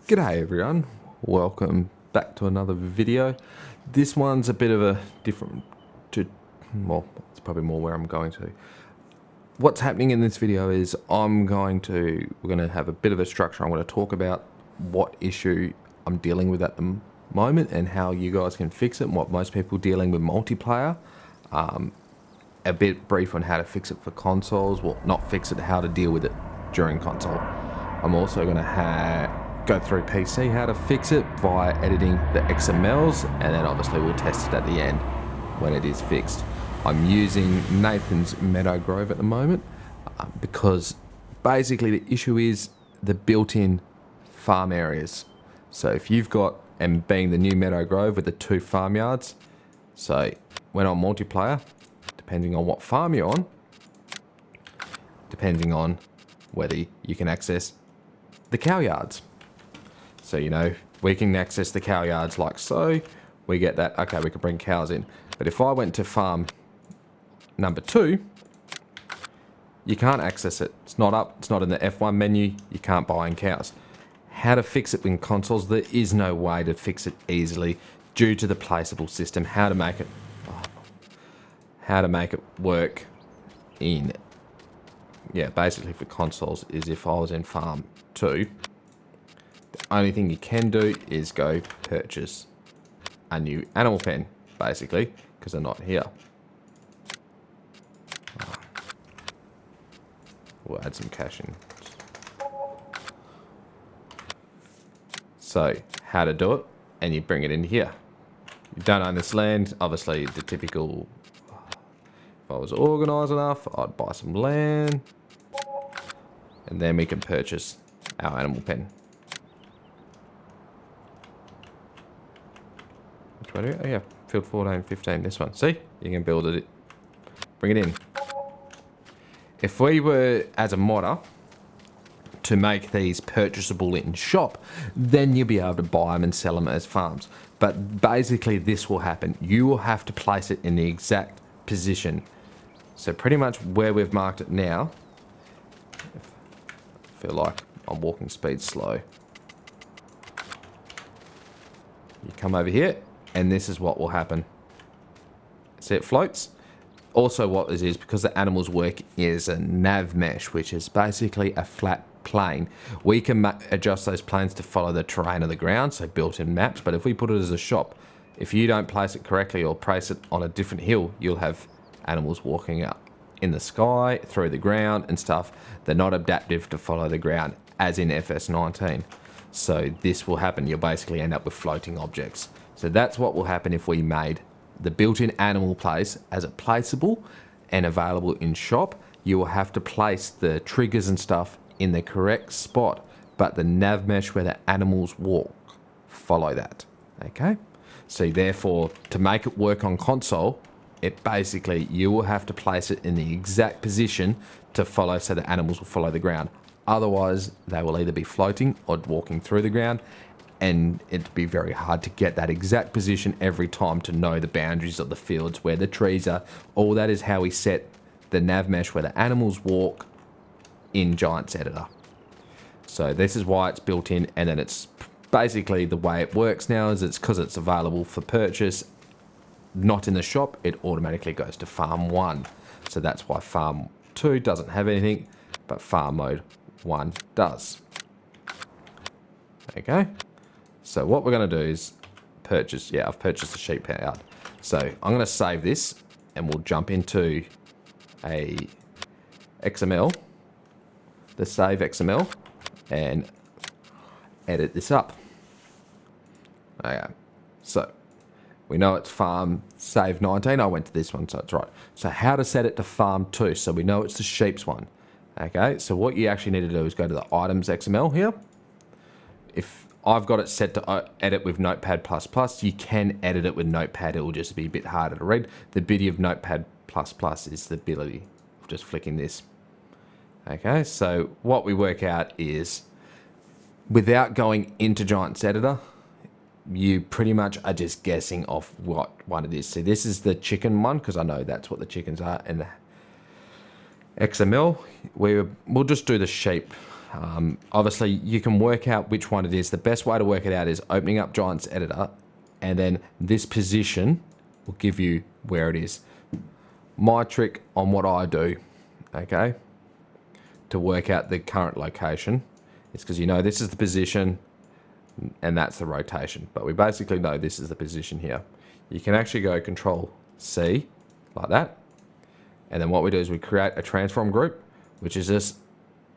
G'day everyone, welcome back to another video. This one's a bit of a different, well, it's probably more where I'm going to. What's happening in this video is we're going to have a bit of a structure. I'm going to talk about what issue I'm dealing with at the moment and how you guys can fix it and what most people dealing with multiplayer. A bit brief on how to fix it for consoles, well not fix it, how to deal with it during console. I'm also going to go through PC how to fix it via editing the XMLs, and then obviously we'll test it at the end when it is fixed. I'm using Nathan's Meadow Grove at the moment because basically the issue is the built-in farm areas. So if you've got, and being the new Meadow Grove with the 2 farmyards, so when on multiplayer, depending on what farm you're on, depending on whether you can access the cow yards. So, you know, we can access the cow yards like so. We get that, okay, we can bring cows in. But if I went to farm number 2, you can't access it. It's not up, it's not in the F1 menu. You can't buy in cows. How to fix it in consoles? There is no way to fix it easily due to the placeable system. How to make it work in, yeah, basically for consoles is if I was in farm 2, the only thing you can do is go purchase a new animal pen, basically, because they're not here. We'll add some cash in. So, how to do it, and you bring it in here. You don't own this land, obviously the typical, if I was organised enough, I'd buy some land, and then we can purchase our animal pen. Oh yeah, field 14, 15, this one. See? You can build it, bring it in. If we were, as a modder, to make these purchasable in shop, then you'll be able to buy them and sell them as farms. But basically this will happen. You will have to place it in the exact position. So pretty much where we've marked it now, I feel like I'm walking speed slow. You come over here, and this is what will happen. See, it floats. Also what this is, because the animals work is a nav mesh, which is basically a flat plane. We can adjust those planes to follow the terrain of the ground, so built-in maps, but if we put it as a shop, if you don't place it correctly or place it on a different hill, you'll have animals walking up in the sky, through the ground and stuff. They're not adaptive to follow the ground, as in FS19. So this will happen. You'll basically end up with floating objects. So that's what will happen if we made the built-in animal place as a placeable and available in shop. You will have to place the triggers and stuff in the correct spot, but the nav mesh where the animals walk, follow that, okay? So therefore, to make it work on console, it basically, you will have to place it in the exact position to follow, so the animals will follow the ground. Otherwise, they will either be floating or walking through the ground, and it'd be very hard to get that exact position every time to know the boundaries of the fields, where the trees are. All that is how we set the nav mesh where the animals walk in Giants Editor. So this is why it's built in, and then it's basically the way it works now is it's because it's available for purchase, not in the shop, it automatically goes to farm 1. So that's why farm 2 doesn't have anything, but farm mode 1 does. Okay. So what we're going to do is purchase, yeah, I've purchased the sheep yard. So I'm going to save this, and we'll jump into a XML, the save XML, and edit this up. Okay. So we know it's farm save 19. I went to this one, so it's right. So how to set it to farm 2. So we know it's the sheep's one. Okay. So what you actually need to do is go to the items XML here. If I've got it set to edit with Notepad++. You can edit it with Notepad. It will just be a bit harder to read. The beauty of Notepad++ is the ability of just flicking this. Okay, so what we work out is, without going into Giants Editor, you pretty much are just guessing off what one it is. See, this is the chicken one, because I know that's what the chickens are. And the XML, we'll just do the sheep Obviously, you can work out which one it is. The best way to work it out is opening up Giants Editor, and then this position will give you where it is. My trick on what I do, okay, to work out the current location is because you know this is the position and that's the rotation. But we basically know this is the position here. You can actually go Control C like that. And then what we do is we create a transform group, which is just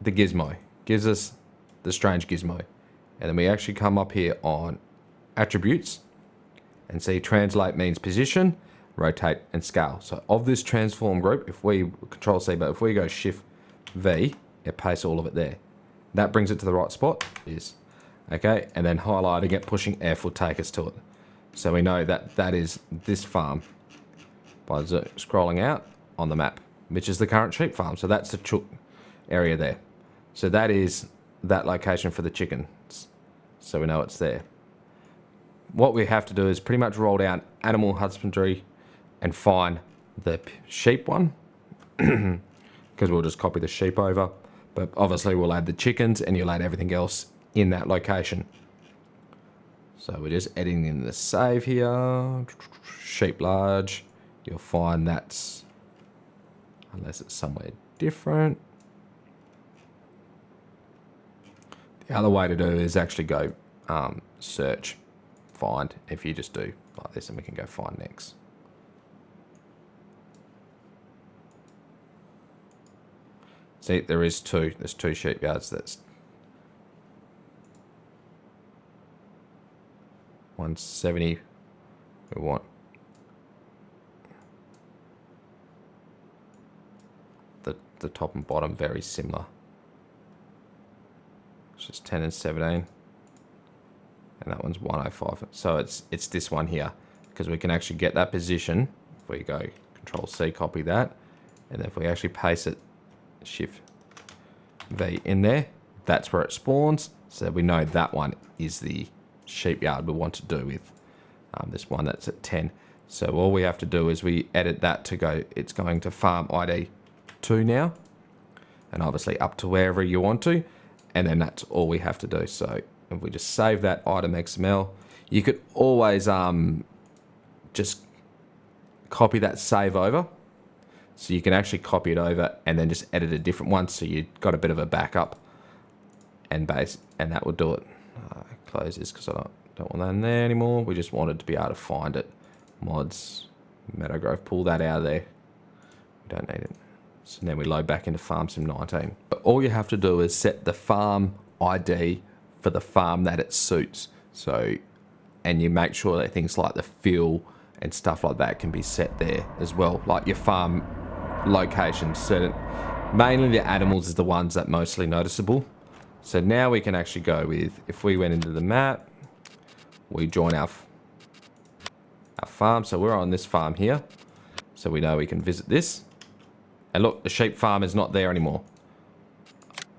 the gizmo. Gives us the strange gizmo. And then we actually come up here on attributes and see translate means position, rotate and scale. So of this transform group, if we Control C, but if we go Shift V, it pastes all of it there. That brings it to the right spot. Is okay, and then highlighting it, pushing F will take us to it. So we know that that is this farm by scrolling out on the map, which is the current sheep farm. So that's the chook area there. So that is that location for the chickens. So we know it's there. What we have to do is pretty much roll down animal husbandry and find the sheep one, because we'll just copy the sheep over. But obviously we'll add the chickens and you'll add everything else in that location. So we're just adding in the save here. Sheep large. You'll find that's, unless it's somewhere different. The other way to do is actually go search, find. If you just do like this, and we can go find next. See, there's two sheep yards. That's 170. We want the top and bottom very similar. It's just 10 and 17, and that one's 105. So it's this one here, because we can actually get that position. If we go Control C, copy that, and then if we actually paste it, Shift V in there, that's where it spawns. So we know that one is the sheep yard we want to do with this one that's at 10. So all we have to do is we edit that to go, it's going to farm ID 2 now, and obviously up to wherever you want to, and then that's all we have to do. So if we just save that item XML, you could always just copy that save over. So you can actually copy it over and then just edit a different one, so you've got a bit of a backup and base, and that will do it. Close this because I don't want that in there anymore. We just wanted to be able to find it. Mods, Meadow Grove, pull that out of there. We don't need it. So then we load back into Farm Sim 19. But all you have to do is set the farm ID for the farm that it suits. So, and you make sure that things like the fill and stuff like that can be set there as well. Like your farm location, certain, mainly the animals is the ones that mostly noticeable. So now we can actually go with, if we went into the map, we join our farm. So we're on this farm here. So we know we can visit this. And look, the sheep farm is not there anymore.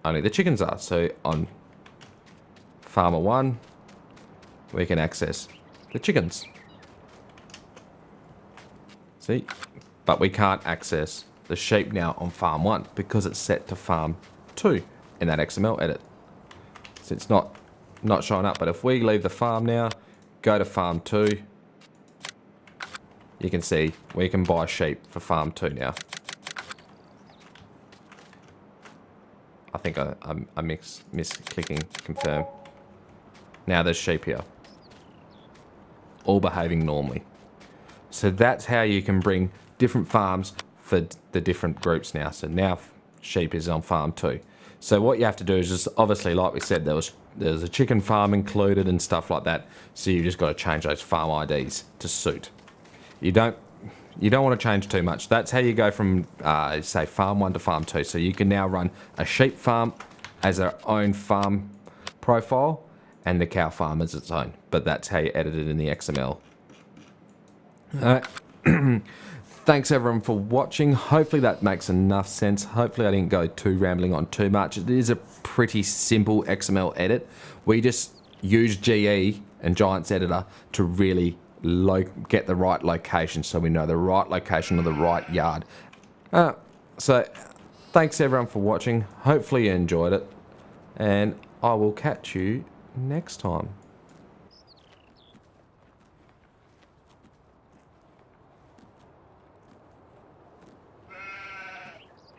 Only the chickens are. So on Farmer 1, we can access the chickens. See? But we can't access the sheep now on Farm 1 because it's set to Farm 2 in that XML edit. So it's not showing up. But if we leave the farm now, go to Farm 2, you can see we can buy sheep for Farm 2 now. I think I miss-clicking confirm. Now there's sheep here. All behaving normally. So that's how you can bring different farms for the different groups now. So now sheep is on Farm 2. So what you have to do is just, obviously, like we said, there's a chicken farm included and stuff like that. So you've just got to change those farm IDs to suit. You don't want to change too much. That's how you go from, say, Farm 1 to Farm 2. So you can now run a sheep farm as their own farm profile and the cow farm as its own. But that's how you edit it in the XML. Thanks everyone for watching. Hopefully that makes enough sense. Hopefully I didn't go too rambling on too much. It is a pretty simple XML edit. We just use GE and Giants Editor to really get the right location, so we know the right location of the right yard. So thanks everyone for watching. Hopefully you enjoyed it. and I will catch you next time.